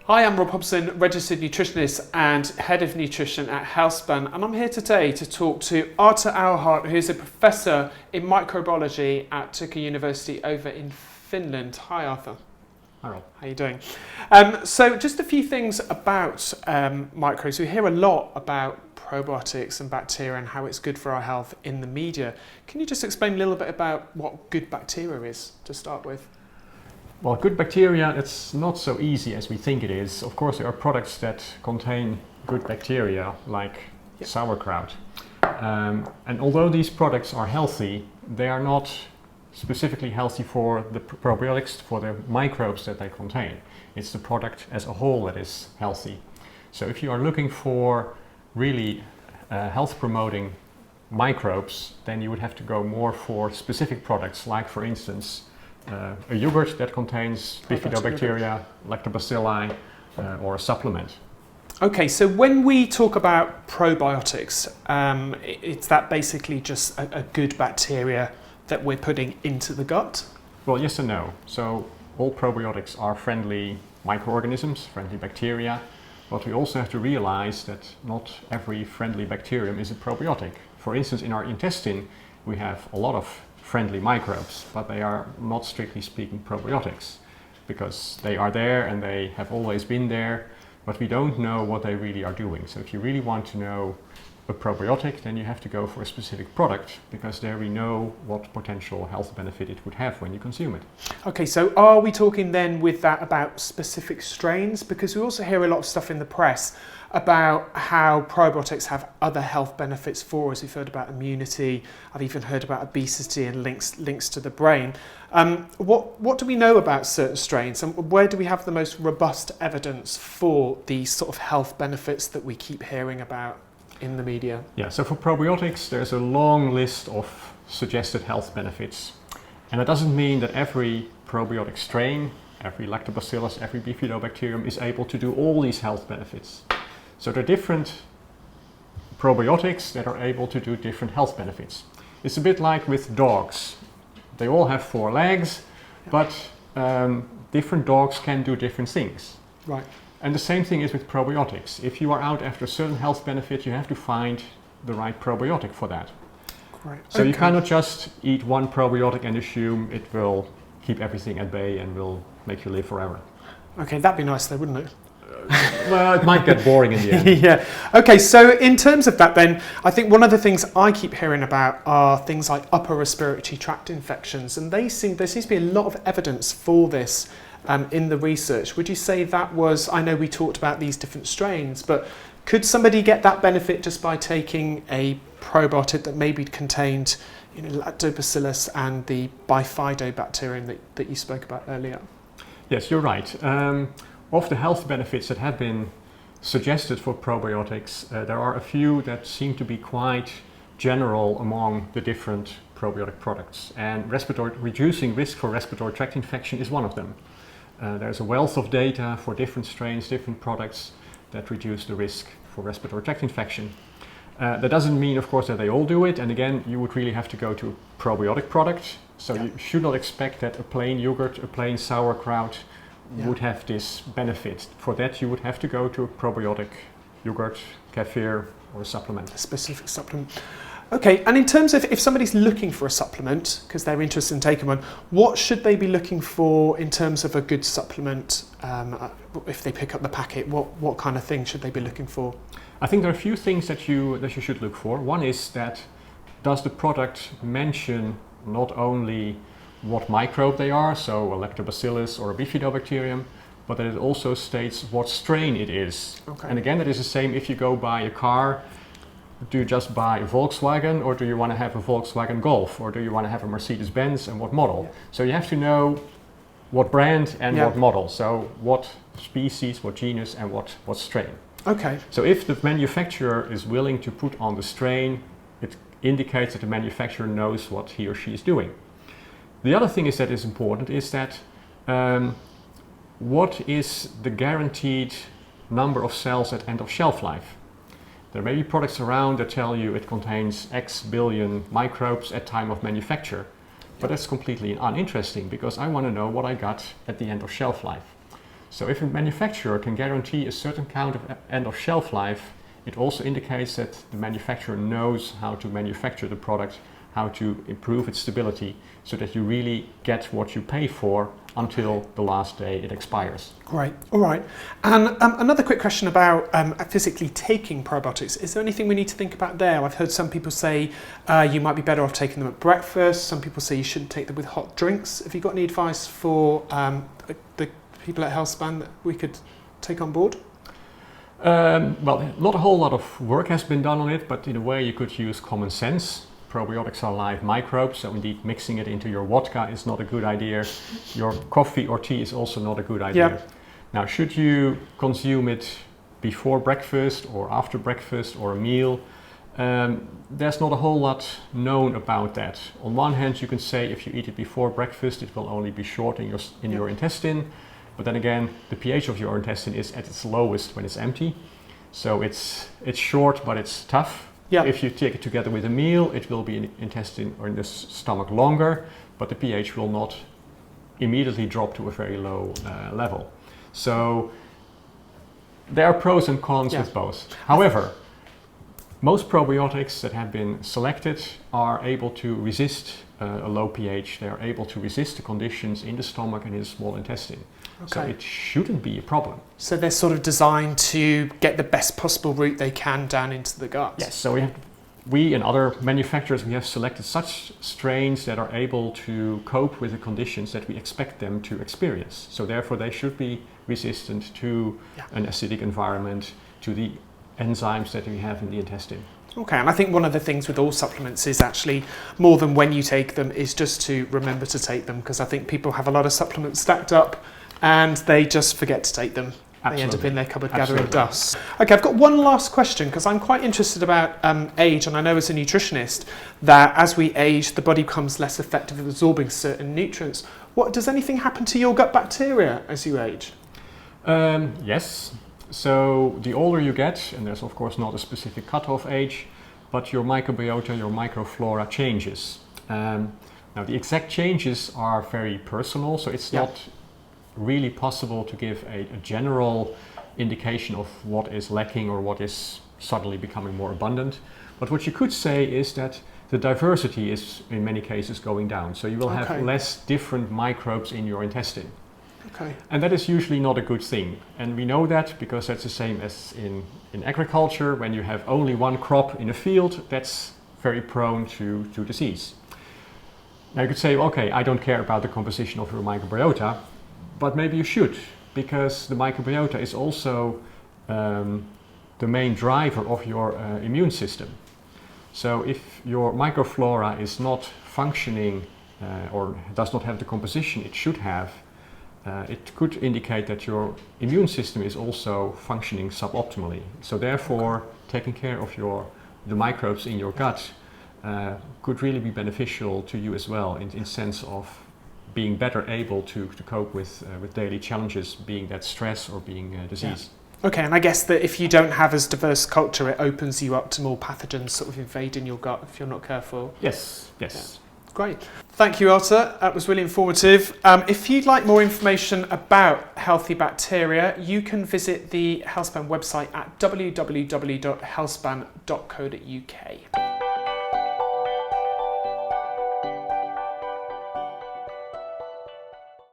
Hi, I'm Rob Hobson, registered nutritionist and head of nutrition at Healthspan, and I'm here today to talk to Arthur Auerhardt, who's a professor in microbiology at Turku University over in Finland. Hi, Arthur. Hi, Rob. How are you doing? So just a few things about microbes. We hear a lot about probiotics and bacteria and how it's good for our health in the media. Can you just explain a little bit about what good bacteria is to start with? Well, good bacteria, it's not so easy as we think it is. Of course, there are products that contain good bacteria, like sauerkraut. And although these products are healthy, they are not specifically healthy for the probiotics, for the microbes that they contain. It's the product as a whole that is healthy. So if you are looking for really health-promoting microbes, then you would have to go more for specific products, like for instance, a yogurt that contains bifidobacteria, lactobacilli, or a supplement. Okay, so when we talk about probiotics, it's that basically just a good bacteria that we're putting into the gut? Well, yes and no. So all probiotics are friendly microorganisms, friendly bacteria, but we also have to realize that not every friendly bacterium is a probiotic. For instance, in our intestine, we have a lot of friendly microbes, but they are not strictly speaking probiotics because they are there and they have always been there, but we don't know what they really are doing. So if you really want to know a probiotic, then you have to go for a specific product because there we know what potential health benefit it would have when you consume it. Okay, so are we talking then with that about specific strains? Because we also hear a lot of stuff in the press about how probiotics have other health benefits for us. We've heard about immunity. I've even heard about obesity and links to the brain. What do we know about certain strains, and where do we have the most robust evidence for these sort of health benefits that we keep hearing about in the media? Yeah, so for probiotics, there's a long list of suggested health benefits. And that doesn't mean that every probiotic strain, every lactobacillus, every bifidobacterium is able to do all these health benefits. So there are different probiotics that are able to do different health benefits. It's a bit like with dogs. They all have 4 legs, but different dogs can do different things. Right. And the same thing is with probiotics. If you are out after a certain health benefit, you have to find the right probiotic for that. Right. So you cannot just eat one probiotic and assume it will keep everything at bay and will make you live forever. Okay, that'd be nice though, wouldn't it? Well, it might get boring in the end. Yeah. Okay, so in terms of that then, I think one of the things I keep hearing about are things like upper respiratory tract infections, and there seems to be a lot of evidence for this in the research. Would you say that was, I know we talked about these different strains, but could somebody get that benefit just by taking a probiotic that maybe contained lactobacillus and the bifidobacterium that you spoke about earlier? Yes, you're right. Of the health benefits that have been suggested for probiotics, there are a few that seem to be quite general among the different probiotic products. And reducing risk for respiratory tract infection is one of them. There's a wealth of data for different strains, different products that reduce the risk for respiratory tract infection. That doesn't mean, of course, that they all do it. And again, you would really have to go to a probiotic product. So you should not expect that a plain yogurt, a plain sauerkraut would have this benefit. For that, you would have to go to a probiotic yogurt, kefir, or a supplement. A specific supplement. Okay, and in terms of if somebody's looking for a supplement, because they're interested in taking one, what should they be looking for in terms of a good supplement? If they pick up the packet, what kind of thing should they be looking for? I think there are a few things that you should look for. One is that does the product mention not only what microbe they are, so a lactobacillus or a bifidobacterium, but that it also states what strain it is. Okay. And again, that is the same if you go buy a car. Do you just buy a Volkswagen, or do you want to have a Volkswagen Golf, or do you want to have a Mercedes-Benz and what model? Yeah. So you have to know what brand and what model. So what species, what genus, and what strain. Okay. So if the manufacturer is willing to put on the strain, it indicates that the manufacturer knows what he or she is doing. The other thing that is important is that what is the guaranteed number of cells at end of shelf life? There may be products around that tell you it contains X billion microbes at time of manufacture, but that's completely uninteresting because I want to know what I got at the end of shelf life. So if a manufacturer can guarantee a certain count of end of shelf life, it also indicates that the manufacturer knows how to manufacture the product, how to improve its stability, so that you really get what you pay for until the last day it expires. Great. All right. And another quick question about physically taking probiotics. Is there anything we need to think about there? I've heard some people say you might be better off taking them at breakfast. Some people say you shouldn't take them with hot drinks. Have you got any advice for the people at Healthspan that we could take on board? Well, not a whole lot of work has been done on it, but in a way you could use common sense. Probiotics are live microbes, so indeed mixing it into your vodka is not a good idea. Your coffee or tea is also not a good idea. Yep. Now, should you consume it before breakfast or after breakfast or a meal? There's not a whole lot known about that. On one hand, you can say if you eat it before breakfast, it will only be short in your intestine. But then again, the pH of your intestine is at its lowest when it's empty. So it's short, but it's tough. Yeah. If you take it together with a meal, it will be in the intestine or in the stomach longer, but the pH will not immediately drop to a very low level. So there are pros and cons with both. However, most probiotics that have been selected are able to resist a low pH. They are able to resist the conditions in the stomach and in the small intestine. Okay. So it shouldn't be a problem. So they're sort of designed to get the best possible route they can down into the gut. Yes, so we and other manufacturers, we have selected such strains that are able to cope with the conditions that we expect them to experience. So therefore they should be resistant to an acidic environment, to the enzymes that we have in the intestine. Okay, and I think one of the things with all supplements is actually more than when you take them is just to remember to take them, because I think people have a lot of supplements stacked up and they just forget to take them. They end up in their cupboard gathering dust. Okay, I've got one last question because I'm quite interested about age, and I know as a nutritionist that as we age, the body becomes less effective at absorbing certain nutrients. Does anything happen to your gut bacteria as you age? Yes. So the older you get, and there's of course not a specific cutoff age, but your microbiota, your microflora changes. Now the exact changes are very personal, so it's not really possible to give a general indication of what is lacking or what is suddenly becoming more abundant. But what you could say is that the diversity is in many cases going down. So you will have less different microbes in your intestine. Okay. And that is usually not a good thing. And we know that because that's the same as in agriculture. When you have only one crop in a field, that's very prone to disease. Now you could say, okay, I don't care about the composition of your microbiota, but maybe you should, because the microbiota is also the main driver of your immune system. So if your microflora is not functioning or does not have the composition it should have, it could indicate that your immune system is also functioning suboptimally. So therefore, taking care of the microbes in your gut could really be beneficial to you as well, in sense of being better able to cope with daily challenges, being that stress or being disease. Yeah. Okay, and I guess that if you don't have as diverse culture, it opens you up to more pathogens sort of invading your gut if you're not careful. Yes. Yeah. Great. Thank you, Elsa. That was really informative. If you'd like more information about healthy bacteria, you can visit the Healthspan website at www.healthspan.co.uk.